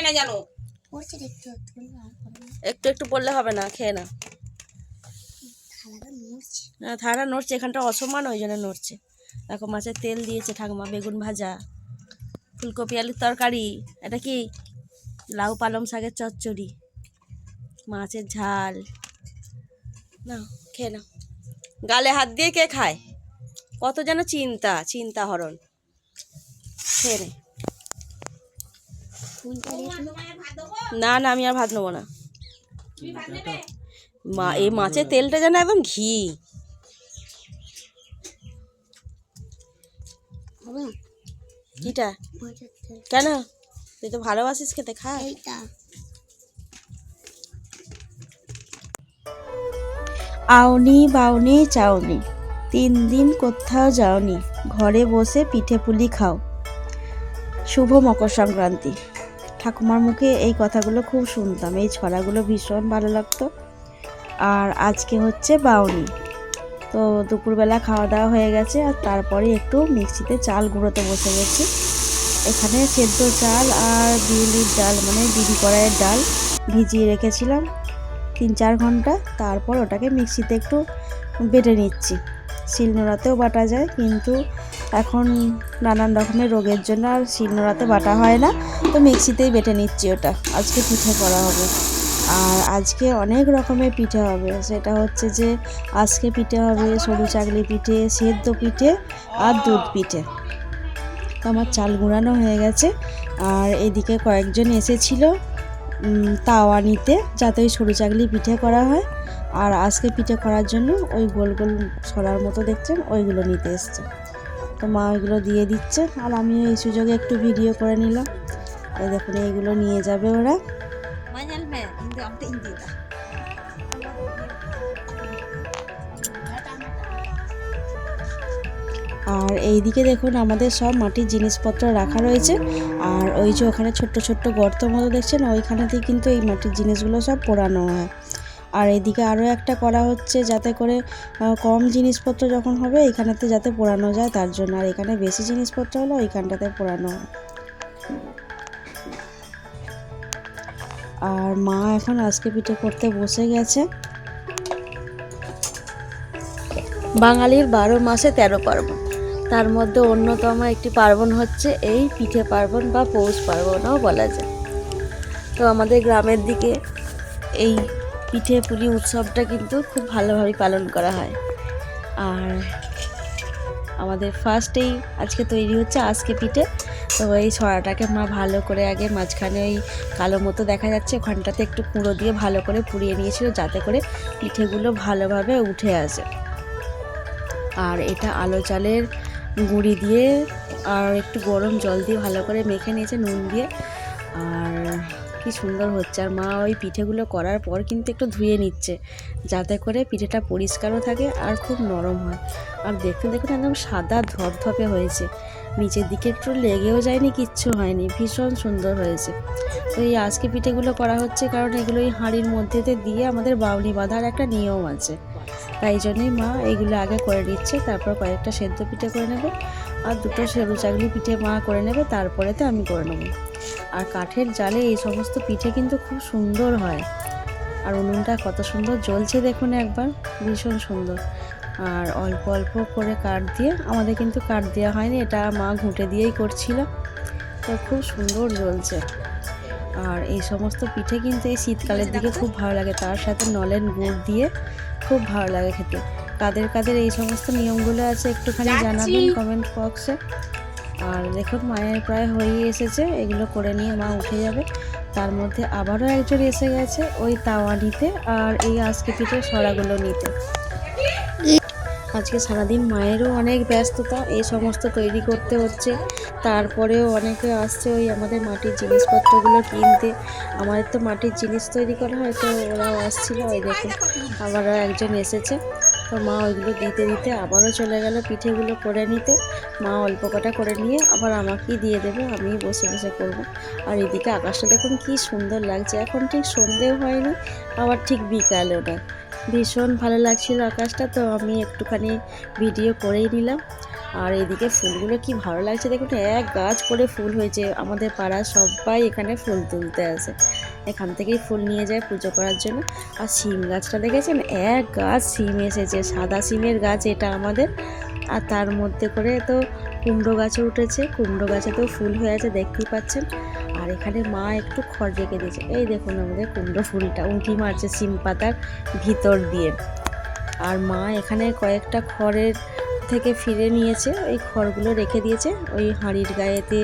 না জানো, একটু একটু পড়লে হবে না, খেয়ে না। থালা নড়ছে, এখানটা অসমান, ওই জন্য নড়ছে। দেখো মাছের তেল দিয়েছে ঠাকুমা, বেগুন ভাজা, ফুলকপি আলুর তরকারি, এটা কি লাউ পালং শাকের চচ্চড়ি, মাছের ঝাল। না খেয়ে না, গালে হাত দিয়ে কে খায়, কত যেন চিন্তা হরণ। খেয়ে নে। না না, আমি আর ভাত নেবো না। এই মাছের তেলটা যেন একদম ঘি। কিটা কেন, তুই তো ভালোবাসিস খেতে, খা। আউনি বাউনি চাউনি, 3 দিন কোথাও যাওনি, ঘরে বসে পিঠে পুলি খাও, শুভ মকর সংক্রান্তি। ঠাকুমার মুখে এই কথাগুলো খুব শুনতাম, এই ছড়াগুলো ভীষণ ভালো লাগতো। আর আজকে হচ্ছে বাউনি, তো দুপুরবেলা খাওয়া দাওয়া হয়ে গেছে, আর তারপরে একটু মিক্সিতে চাল গুঁড়োতে বসে গেছি। এখানে সেদ্ধ চাল আর বিউলির ডাল, মানে বিড়ি কড়াইয়ের ডাল ভিজিয়ে রেখেছিলাম 3-4 ঘন্টা, তারপর ওটাকে মিক্সিতে একটু বেটে নিচ্ছি। শিলনোড়াতেও বাটা যায়, কিন্তু এখন নানান রকমের রোগের জন্য আর শিলনোড়াতে বাটা হয় না, তো মিক্সিতেই বেটে নিচ্ছি ওটা। আজকে পিঠে করা হবে, আর আজকে অনেক রকমের পিঠে হবে। সেটা হচ্ছে যে আজকে পিঠে হবে সরু চাকলি পিঠে, সেদ্ধ পিঠে আর দুধ পিঠে। তো আমার চাল গুঁড়ানো হয়ে গেছে, আর এদিকে কয়েকজন এসেছিল তাওয়া নিতে, যাতে ওই সরু চাকলি পিঠে করা হয়। আর আজকে পিঠে করার জন্য ওই গোল গোল ছড়ার মতো দেখছেন, ওইগুলো নিতে এসছে। তো মা ওইগুলো দিয়ে দিচ্ছে, আর আমিও এই সুযোগে একটু ভিডিও করে নিলাম। এই দেখুন, এইগুলো নিয়ে যাবে ওরা। আর এইদিকে দেখুন আমাদের সব মাটির জিনিসপত্র রাখা রয়েছে, আর ওই যে ওখানে ছোট্ট ছোট্ট গর্ত মতো দেখছেন, ওইখানেতেই কিন্তু এই মাটির জিনিসগুলো সব পোড়ানো হয়। আর এইদিকে আরও একটা করা হচ্ছে, যাতে করে কম জিনিসপত্র যখন হবে এইখানেতে যাতে পোড়ানো যায় তার জন্য, আর এখানে বেশি জিনিসপত্র হলে ওইখানটাতে পোড়ানো হয়। আর মা এখন আজকে পিঠে করতে বসে গেছে। বাঙালির 12 মাসে 13 পার্বণ, তার মধ্যে অন্যতম একটি পার্বণ হচ্ছে এই পিঠে পার্বণ বা পৌষ পার্বণও বলা যায়। তো আমাদের গ্রামের দিকে এই পিঠে পুলি উৎসবটা কিন্তু খুব ভালোভাবে পালন করা হয়। আর আমাদের ফার্স্টেই আজকে তৈরি হচ্ছে আজকে পিঠে। তো এই ছড়াটাকে মা ভালো করে আগে মাঝখানে ওই কালো মতো দেখা যাচ্ছে ওখানটাতে একটু কুঁড়ো দিয়ে ভালো করে পুড়িয়ে নিয়েছিল, যাতে করে পিঠেগুলো ভালোভাবে উঠে আসে। আর এটা আলো চালের গুঁড়ি দিয়ে আর একটু গরম জল দিয়ে ভালো করে মেখে নিয়েছে নুন দিয়ে, আর কি সুন্দর হচ্ছে। আর মা ওই পিঠেগুলো করার পর কিন্তু একটু ধুয়ে নিচ্ছে, যাতে করে পিঠেটা পরিষ্কারও থাকে আর খুব নরম হয়। আর দেখতে দেখুন একদম সাদা ধপধপে হয়েছে, নিচের দিকে একটু লেগেও যায়নি, কিচ্ছু হয়নি, ভীষণ সুন্দর হয়েছে। তো এই আজকে পিঠেগুলো করা হচ্ছে কারণ এগুলো এই হাঁড়ির মধ্যেতে দিয়ে আমাদের বাউনি বাঁধার একটা নিয়ম আছে, তাই জন্যই মা এইগুলো আগে করে নিচ্ছে। তারপর কয়েকটা সেদ্ধ পিঠে করে নেবে, আর 2টো সরু চাকলি পিঠে মা করে নেবে, তারপরেতে আমি করে নেবো। আর কাঠের জালে এই সমস্ত পিঠে কিন্তু খুব সুন্দর হয়। আর উনুনটা কত সুন্দর জ্বলছে দেখুন একবার, ভীষণ সুন্দর। আর অল্প অল্প করে কাঠ দিয়ে, আমাদের কিন্তু কাঠ দেওয়া হয়নি, এটা মা ঘুঁটে দিয়েই করছিল, তো খুব সুন্দর জ্বলছে। আর এই সমস্ত পিঠে কিন্তু এই শীতকালের দিকে খুব ভালো লাগে, তার সাথে নলেন গুড় দিয়ে খুব ভালো লাগে খেতে। কাদের কাদের এই সমস্ত নিয়মগুলো আছে একটুখানি জানাবেন কমেন্ট বক্সে। আর দেখুন মায়ের প্রায় হয়েই এসেছে, এগুলো করে নিয়ে মা উঠে যাবে। তার মধ্যে আবারও একজন এসে গেছে ওই তাওয়া নিতে আর এই আজকে পিঠে সরাগুলো নিতে। আজকে সারাদিন মায়েরও অনেক ব্যস্ততা, এই সমস্ত তৈরি করতে হচ্ছে। তারপরেও অনেকে আসছে ওই আমাদের মাটির জিনিসপত্রগুলো কিনতে। আমাদের তো মাটির জিনিস তৈরি করা হয়, তো ওরাও আসছিল। ওই দেখুন আবারও একজন এসেছে, তো মা ওইগুলো দিতে দিতে আবারও চলে গেল পিঠেগুলো করে নিতে। মা অল্প কটা করে নিয়ে আবার আমাকেই দিয়ে দেবে, আমি বসে বসে করব। আর এদিকে আকাশটা দেখুন কি সুন্দর লাগছে, এখন ঠিক সন্ধেও হয়নি আবার ঠিক বিকালও না, ভীষণ ভালো লাগছিল আকাশটা। তো আমি একটুখানি ভিডিও করেই নিলাম। আর এদিকে ফুলগুলো কি ভালো লাগছে দেখুন, এক গাছ করে ফুল হয়েছে। আমাদের পাড়ার সবাই এখানে ফুল তুলতে আসে, এখান থেকেই ফুল নিয়ে যায় পুজো করার জন্য। আর শিম গাছটা দেখেছেন, এক গাছ শিম এসেছে, সাদা শিমের গাছ এটা আমাদের। আর তার মধ্যে করে তো কুমড়ো গাছও উঠেছে, কুমড়ো গাছে তো ফুল হয়ে আছে দেখতেই পাচ্ছেন। আর এখানে মা একটু খড় রেখে দিয়েছে, এই দেখুন আমাদের কুমড়ো ফুলটা উঁকি মারছে শিম পাতার ভিতর দিয়ে। আর মা এখানে কয়েকটা খড়ের থেকে ফিরে নিয়েছে, ওই খড়গুলো রেখে দিয়েছে ওই হাঁড়ির গায়েতে,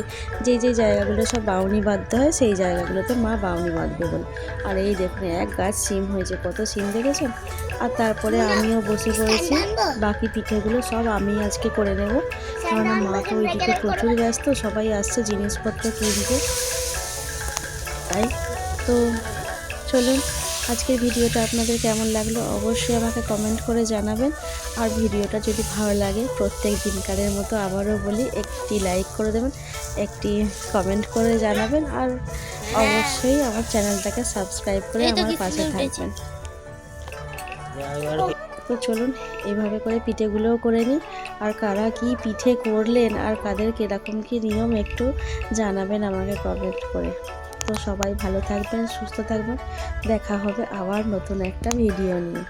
যেই যেই জায়গাগুলো সব বাউনি বাঁধতে হয় সেই জায়গাগুলোতে মা বাউনি বাঁধবে বলে। আর এই দেখুন এক গাছ শিম হয়েছে, কত শিম দেখেছেন। আর তারপরে আমিও বসে পড়েছি, বাকি পিঠেগুলো সব আমি আজকে করে নেব, কারণ মা তো ওইদিকে প্রচুর ব্যস্ত, সবাই আসছে জিনিসপত্র কিনতে। তাই তো চলুন, আজকের ভিডিওটা আপনাদের কেমন লাগলো অবশ্যই আমাকে কমেন্ট করে জানাবেন। আর ভিডিওটা যদি ভালো লাগে প্রত্যেক দিনকারের মতো আবারও বলি, একটি লাইক করে দেবেন, একটি কমেন্ট করে জানাবেন, আর অবশ্যই আমার চ্যানেলটাকে সাবস্ক্রাইব করে আমার পাশে থাকবেন। তো চলুন এইভাবে করে পিঠেগুলোও করে নিই। আর কারা কি পিঠে করলেন আর কাদের কীরকম কী নিয়ম একটু জানাবেন আমাকে কমেন্ট করে। তো সবাই ভালো থাকবেন, সুস্থ থাকবেন, দেখা হবে আবার নতুন একটা ভিডিও নিয়ে।